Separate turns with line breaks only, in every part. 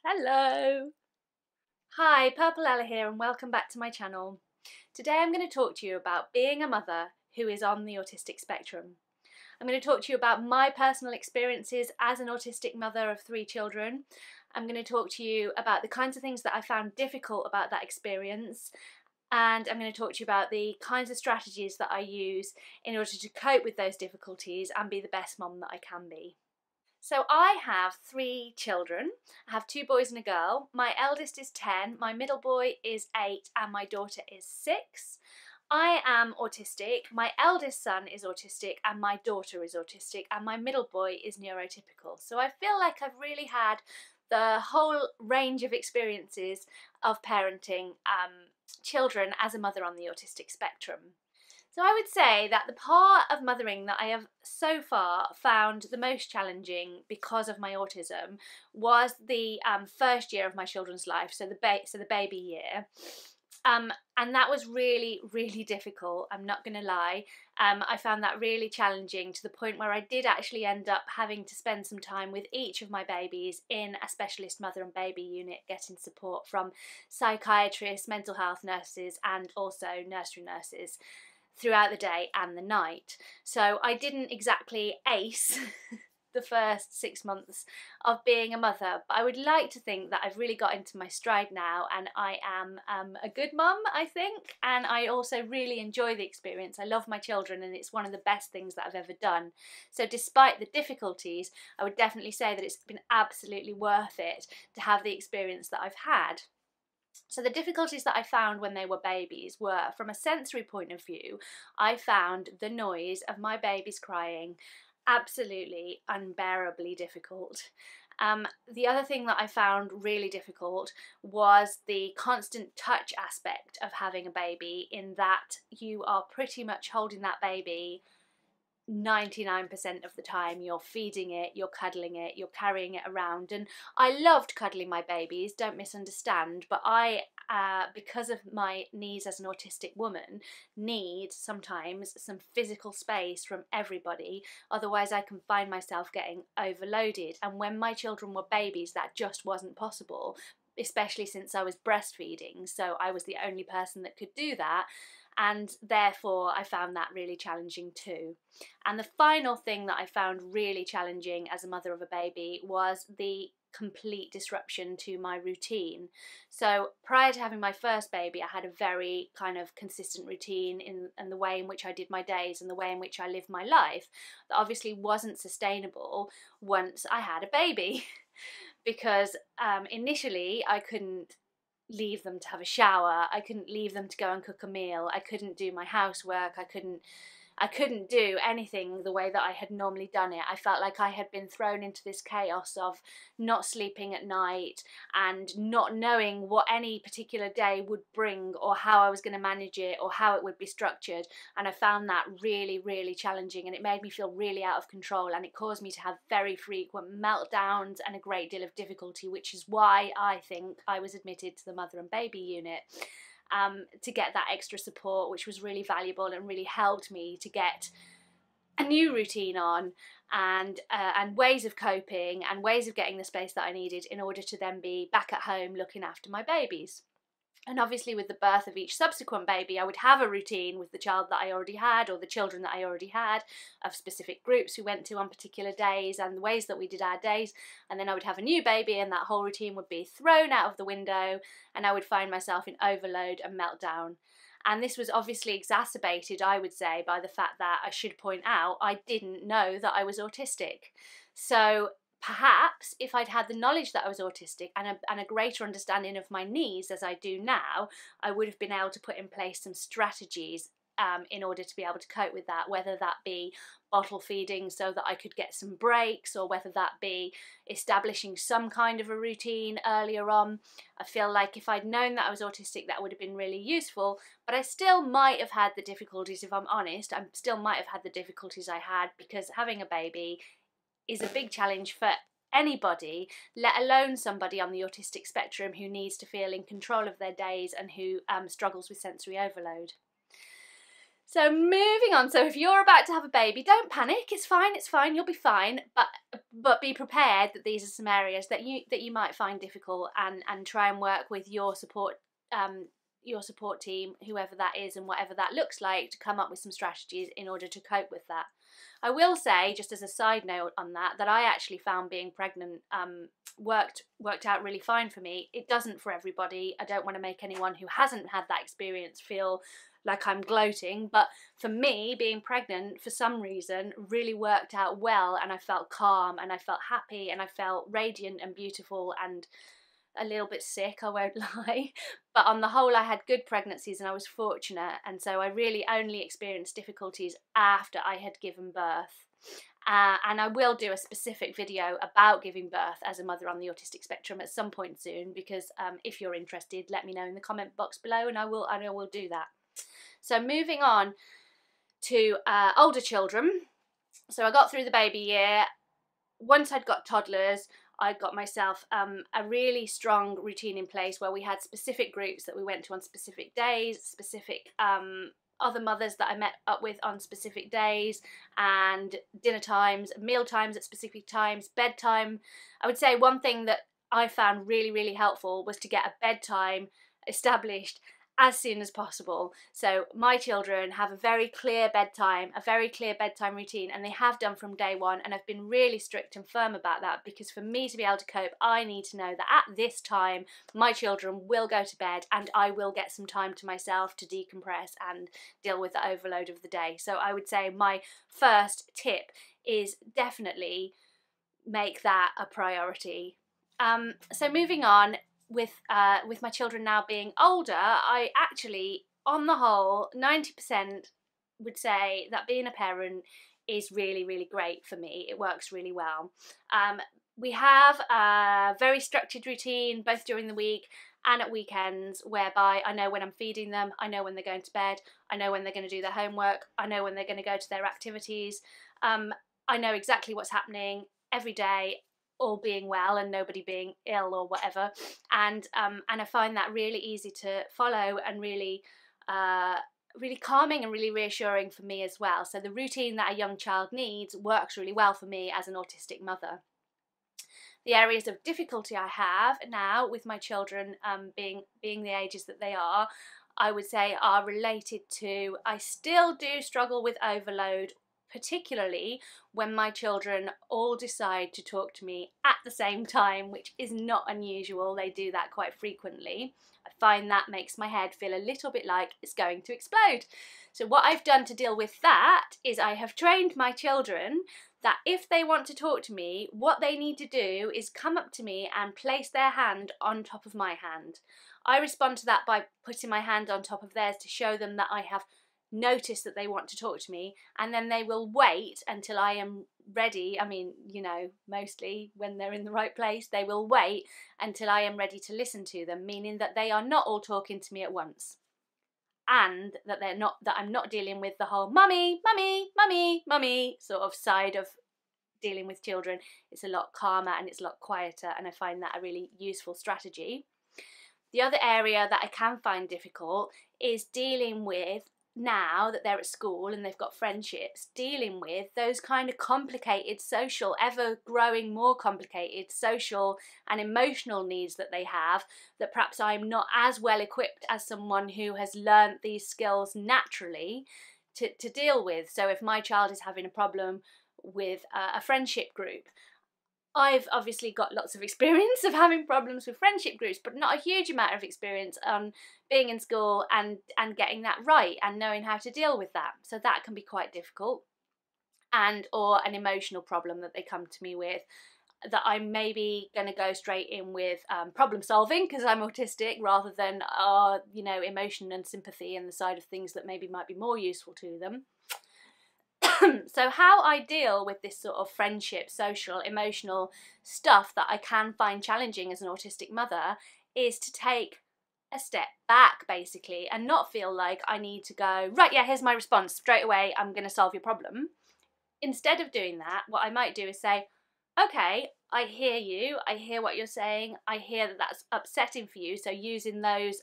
Hello! Hi, Purple Ella here and welcome back to my channel. Today I'm going to talk to you about being a mother who is on the autistic spectrum. I'm going to talk to you about my personal experiences as an autistic mother of 3 children. I'm going to talk to you about the kinds of things that I found difficult about that experience, and I'm going to talk to you about the kinds of strategies that I use in order to cope with those difficulties and be the best mum that I can be. So I have 3 children. I have 2 boys and a girl. My eldest is 10, my middle boy is 8 and my daughter is 6. I am autistic, my eldest son is autistic and my daughter is autistic and my middle boy is neurotypical. So I feel like I've really had the whole range of experiences of parenting children as a mother on the autistic spectrum. So I would say that the part of mothering that I have so far found the most challenging because of my autism was the first year of my children's life, so the baby year. And that was really, really difficult, I'm not going to lie. I found that really challenging to the point where I did actually end up having to spend some time with each of my babies in a specialist mother and baby unit, getting support from psychiatrists, mental health nurses and also nursery nurses throughout the day and the night. So I didn't exactly ace the first 6 months of being a mother, but I would like to think that I've really got into my stride now and I am a good mum, I think, and I also really enjoy the experience. I love my children and it's one of the best things that I've ever done. So despite the difficulties, I would definitely say that it's been absolutely worth it to have the experience that I've had. So the difficulties that I found when they were babies were, from a sensory point of view, I found the noise of my babies crying absolutely unbearably difficult. The other thing that I found really difficult was the constant touch aspect of having a baby, in that you are pretty much holding that baby 99% of the time. You're feeding it, you're cuddling it, you're carrying it around, and I loved cuddling my babies, don't misunderstand, but I, because of my needs as an autistic woman, need sometimes some physical space from everybody, otherwise I can find myself getting overloaded, and when my children were babies that just wasn't possible, especially since I was breastfeeding, so I was the only person that could do that. And therefore I found that really challenging too. And the final thing that I found really challenging as a mother of a baby was the complete disruption to my routine. So prior to having my first baby, I had a very kind of consistent routine in the way in which I did my days and the way in which I lived my life that obviously wasn't sustainable once I had a baby. Because initially I couldn't leave them to have a shower, I couldn't leave them to go and cook a meal, I couldn't do my housework, I couldn't do anything the way that I had normally done it. I felt like I had been thrown into this chaos of not sleeping at night and not knowing what any particular day would bring or how I was going to manage it or how it would be structured, and I found that really, really challenging, and it made me feel really out of control, and it caused me to have very frequent meltdowns and a great deal of difficulty, which is why I think I was admitted to the mother and baby unit. To get that extra support, which was really valuable and really helped me to get a new routine on and ways of coping and ways of getting the space that I needed in order to then be back at home looking after my babies. And obviously with the birth of each subsequent baby, I would have a routine with the child that I already had or the children that I already had, of specific groups we went to on particular days and the ways that we did our days. And then I would have a new baby and that whole routine would be thrown out of the window and I would find myself in overload and meltdown. And this was obviously exacerbated, I would say, by the fact that, I should point out, I didn't know that I was autistic. So perhaps if I'd had the knowledge that I was autistic and a greater understanding of my needs as I do now, I would have been able to put in place some strategies in order to be able to cope with that, whether that be bottle feeding so that I could get some breaks, or whether that be establishing some kind of a routine earlier on. I feel like if I'd known that I was autistic, that would have been really useful, but I still might have had the difficulties, if I'm honest. I still might have had the difficulties I had, because having a baby is a big challenge for anybody, let alone somebody on the autistic spectrum who needs to feel in control of their days and who struggles with sensory overload. So moving on, so if you're about to have a baby, don't panic, it's fine, you'll be fine, but be prepared that these are some areas that you might find difficult, and try and work with your support team, whoever that is and whatever that looks like, to come up with some strategies in order to cope with that. I will say, just as a side note on that I actually found being pregnant worked out really fine for me. It doesn't for everybody. I don't want to make anyone who hasn't had that experience feel like I'm gloating, but for me, being pregnant for some reason really worked out well, and I felt calm and I felt happy and I felt radiant and beautiful and a little bit sick, I won't lie, but on the whole I had good pregnancies and I was fortunate, and so I really only experienced difficulties after I had given birth. And I will do a specific video about giving birth as a mother on the autistic spectrum at some point soon, because if you're interested, let me know in the comment box below and I will do that. So moving on to older children. So I got through the baby year. Once I'd got toddlers, I got myself a really strong routine in place where we had specific groups that we went to on specific days, specific other mothers that I met up with on specific days, and dinner times, meal times at specific times, bedtime. I would say one thing that I found really, really helpful was to get a bedtime established as soon as possible. So my children have a very clear bedtime routine, and they have done from day one, and I've been really strict and firm about that, because for me to be able to cope, I need to know that at this time my children will go to bed and I will get some time to myself to decompress and deal with the overload of the day. So I would say my first tip is definitely make that a priority. So moving on, with my children now being older, I actually, on the whole, 90% would say that being a parent is really, really great for me. It works really well. We have a very structured routine both during the week and at weekends, whereby I know when I'm feeding them, I know when they're going to bed, I know when they're going to do their homework, I know when they're going to go to their activities. I know exactly what's happening every day, all being well and nobody being ill or whatever, and I find that really easy to follow and really really calming and really reassuring for me as well. So the routine that a young child needs works really well for me as an autistic mother. The areas of difficulty I have now with my children being the ages that they are, I would say are related to, I still do struggle with overload, particularly when my children all decide to talk to me at the same time, which is not unusual. They do that quite frequently. I find that makes my head feel a little bit like it's going to explode. So what I've done to deal with that is I have trained my children that if they want to talk to me, what they need to do is come up to me and place their hand on top of my hand. I respond to that by putting my hand on top of theirs to show them that I have notice that they want to talk to me, and then they will wait until I am ready. I mean, you know, mostly when they're in the right place, they will wait until I am ready to listen to them, meaning that they are not all talking to me at once, and that I'm not dealing with the whole mummy, mummy, mummy, mummy sort of side of dealing with children. It's a lot calmer and it's a lot quieter, and I find that a really useful strategy. The other area that I can find difficult is dealing with, now that they're at school and they've got friendships, dealing with those kind of complicated social, ever growing more complicated social and emotional needs that they have, that perhaps I'm not as well equipped as someone who has learnt these skills naturally to deal with. So if my child is having a problem with a friendship group, I've obviously got lots of experience of having problems with friendship groups, but not a huge amount of experience on being in school and getting that right and knowing how to deal with that. So that can be quite difficult. And or an emotional problem that they come to me with, that I'm maybe going to go straight in with problem solving because I'm autistic, rather than you know, emotion and sympathy and the side of things that maybe might be more useful to them. So how I deal with this sort of friendship, social, emotional stuff that I can find challenging as an autistic mother is to take a step back, basically, and not feel like I need to go, right, yeah, here's my response, straight away, I'm going to solve your problem. Instead of doing that, what I might do is say, okay, I hear you, I hear what you're saying, I hear that that's upsetting for you, so using those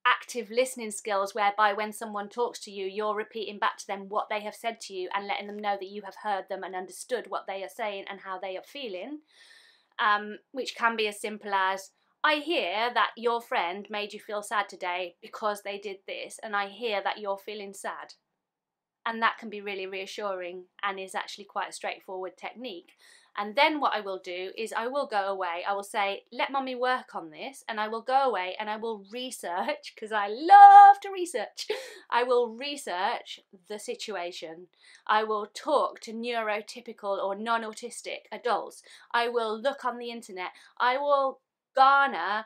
active listening skills, whereby when someone talks to you, you're repeating back to them what they have said to you and letting them know that you have heard them and understood what they are saying and how they are feeling, which can be as simple as, I hear that your friend made you feel sad today because they did this, and I hear that you're feeling sad. And that can be really reassuring and is actually quite a straightforward technique. And then what I will do is I will go away, I will say, let mummy work on this, and I will go away and I will research, because I love to research. I will research the situation. I will talk to neurotypical or non-autistic adults. I will look on the internet. I will garner,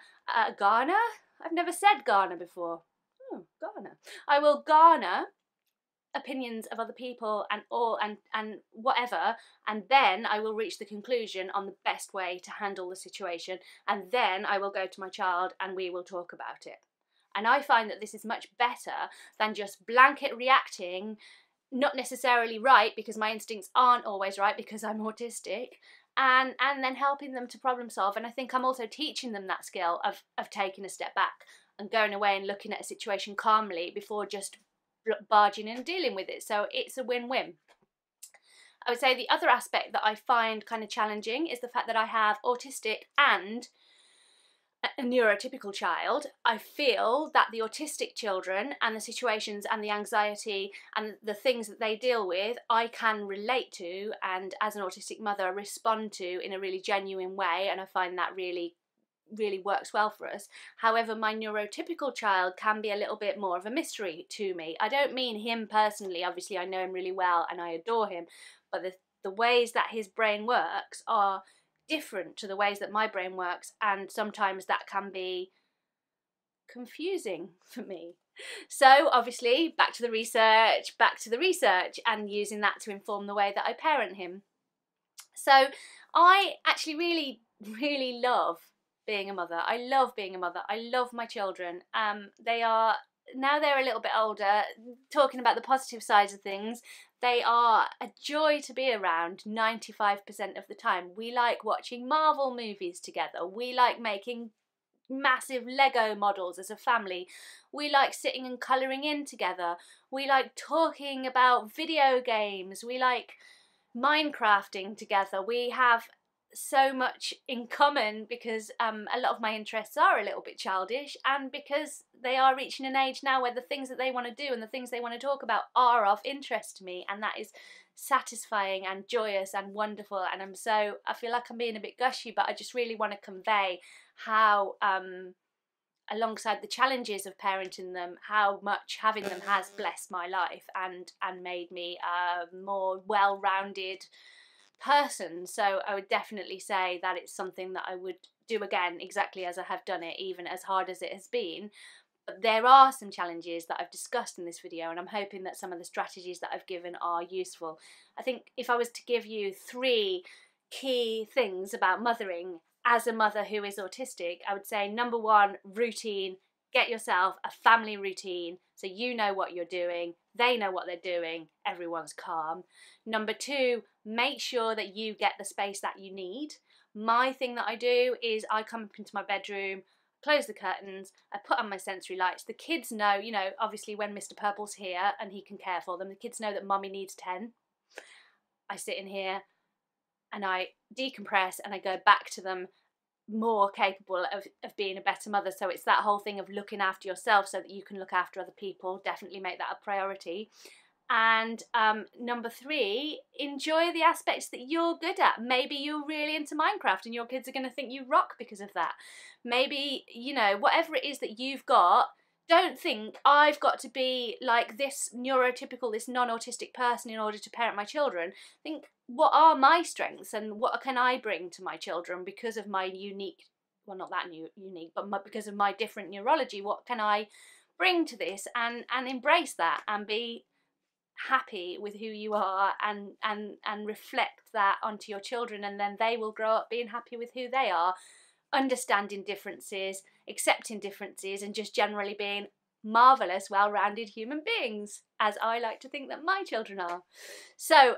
garner? I've never said garner before. Oh, garner. I will garner opinions of other people and whatever, and then I will reach the conclusion on the best way to handle the situation, and then I will go to my child and we will talk about it. And I find that this is much better than just blanket reacting, not necessarily right, because my instincts aren't always right because I'm autistic, and then helping them to problem solve. And I think I'm also teaching them that skill of taking a step back and going away and looking at a situation calmly before just barging in and dealing with it. So it's a win-win. I would say the other aspect that I find kind of challenging is the fact that I have autistic and a neurotypical child. I feel that the autistic children and the situations and the anxiety and the things that they deal with, I can relate to, and as an autistic mother respond to in a really genuine way, and I find that really works well for us. However, my neurotypical child can be a little bit more of a mystery to me. I don't mean him personally, obviously I know him really well and I adore him, but the ways that his brain works are different to the ways that my brain works, and sometimes that can be confusing for me. So obviously back to the research and using that to inform the way that I parent him. So I actually really love being a mother. I love being a mother. I love my children. Now they're a little bit older, talking about the positive sides of things, they are a joy to be around 95% of the time. We like watching Marvel movies together. We like making massive Lego models as a family. We like sitting and colouring in together. We like talking about video games. We like Minecrafting together. We have so much in common because a lot of my interests are a little bit childish, and because they are reaching an age now where the things that they want to do and the things they want to talk about are of interest to me, and that is satisfying and joyous and wonderful. And I feel like I'm being a bit gushy, but I just really want to convey how alongside the challenges of parenting them, how much having them has blessed my life and made me a more well-rounded person. So I would definitely say that it's something that I would do again, exactly as I have done it, even as hard as it has been. But there are some challenges that I've discussed in this video, and I'm hoping that some of the strategies that I've given are useful. I think if I was to give you 3 key things about mothering as a mother who is autistic, I would say number 1, routine. Get yourself a family routine so you know what you're doing, they know what they're doing, everyone's calm. Number 2, make sure that you get the space that you need. My thing that I do is I come up into my bedroom, close the curtains, I put on my sensory lights. The kids know, you know, obviously when Mr. Purple's here and he can care for them, the kids know that mummy needs 10. I sit in here and I decompress and I go back to them more capable of being a better mother. So it's that whole thing of looking after yourself so that you can look after other people. Definitely make that a priority. And number 3, enjoy the aspects that you're good at. Maybe you're really into Minecraft and your kids are going to think you rock because of that. Maybe, you know, whatever it is that you've got, don't think I've got to be like this neurotypical, this non-autistic person in order to parent my children. Think, what are my strengths and what can I bring to my children because of my unique, well, not that unique, but because of my different neurology? What can I bring to this, and embrace that and be happy with who you are, and reflect that onto your children, and then they will grow up being happy with who they are, understanding differences, accepting differences, and just generally being marvellous, well-rounded human beings, as I like to think that my children are. So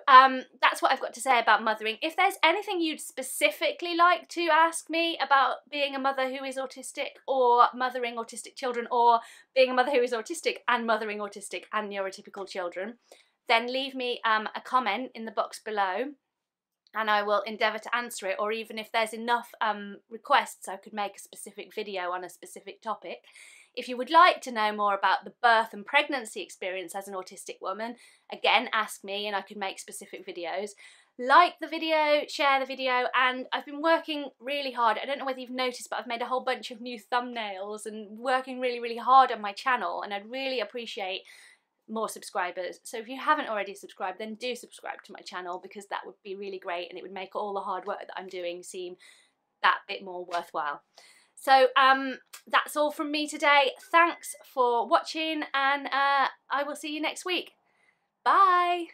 that's what I've got to say about mothering. If there's anything you'd specifically like to ask me about being a mother who is autistic, or mothering autistic children, or being a mother who is autistic and mothering autistic and neurotypical children, then leave me a comment in the box below, and I will endeavour to answer it. Or even if there's enough requests, I could make a specific video on a specific topic. If you would like to know more about the birth and pregnancy experience as an autistic woman, again, ask me and I could make specific videos. Like the video, share the video, and I've been working really hard. I don't know whether you've noticed, but I've made a whole bunch of new thumbnails and working really, really hard on my channel, and I'd really appreciate more subscribers. So if you haven't already subscribed, then do subscribe to my channel, because that would be really great and it would make all the hard work that I'm doing seem that bit more worthwhile. So that's all from me today. Thanks for watching, and I will see you next week. Bye!